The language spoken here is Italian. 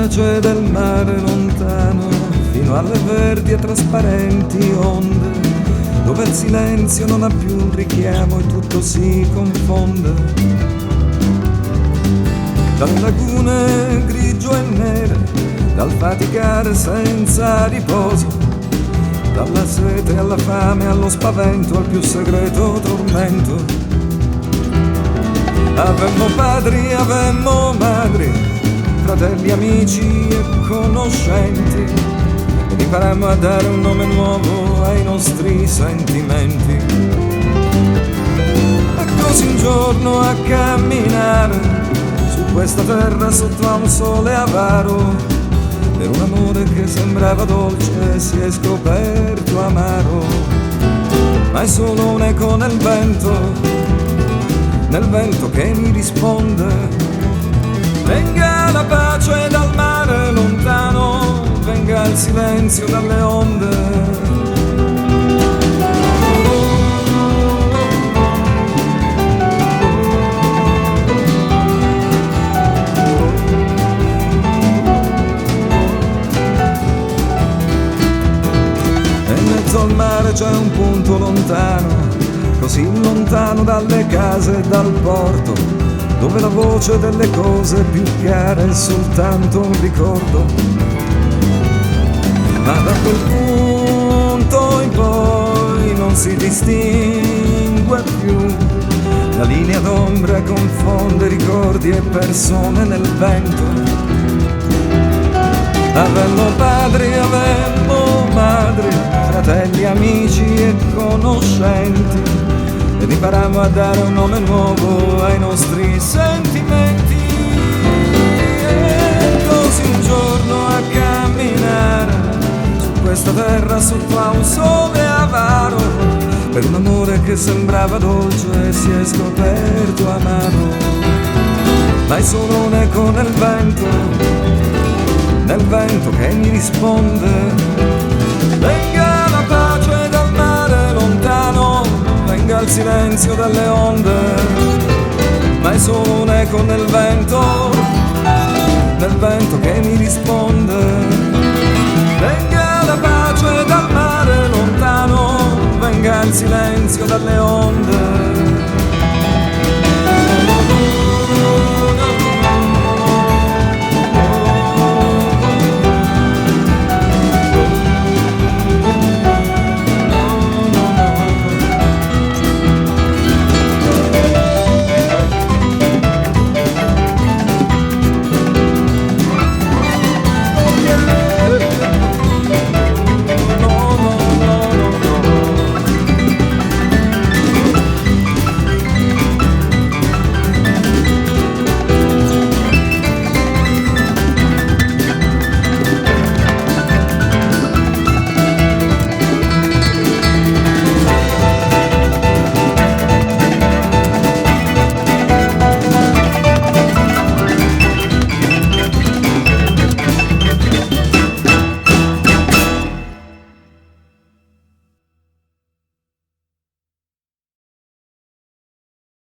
pace del mare lontano, fino alle verdi e trasparenti onde, dove il silenzio non ha più un richiamo e tutto si confonde. Dalle lagune grigio e nere, dal faticare senza riposo, dalla sete alla fame, allo spavento, al più segreto tormento. Avemmo padri, avemmo madri, fratelli, amici e conoscenti, ed imparammo a dare un nome nuovo ai nostri sentimenti. E così un giorno a camminare su questa terra sotto a un sole avaro, per un amore che sembrava dolce si è scoperto amaro. Ma è solo un'eco nel vento che mi risponde. Venga la pace dal mare lontano, venga il silenzio dalle onde. Al mare c'è un punto lontano, così lontano dalle case e dal porto, dove la voce delle cose più care è soltanto un ricordo. Ma da quel punto in poi non si distingue più, la linea d'ombra confonde ricordi e persone nel vento. Avemmo padri, avemmo madri, fratelli, amici e conoscenti, ed imparammo a dare un nome nuovo ai nostri sentimenti. E così un giorno a camminare su questa terra sotto a un sole avaro, per un amore che sembrava dolce si è scoperto amaro. Ma è solo un'eco nel vento che mi risponde. Venga la pace dal mare lontano, venga il silenzio dalle onde. Ma è solo un'eco nel vento che mi risponde. Venga la pace dal mare lontano, venga il silenzio dalle onde.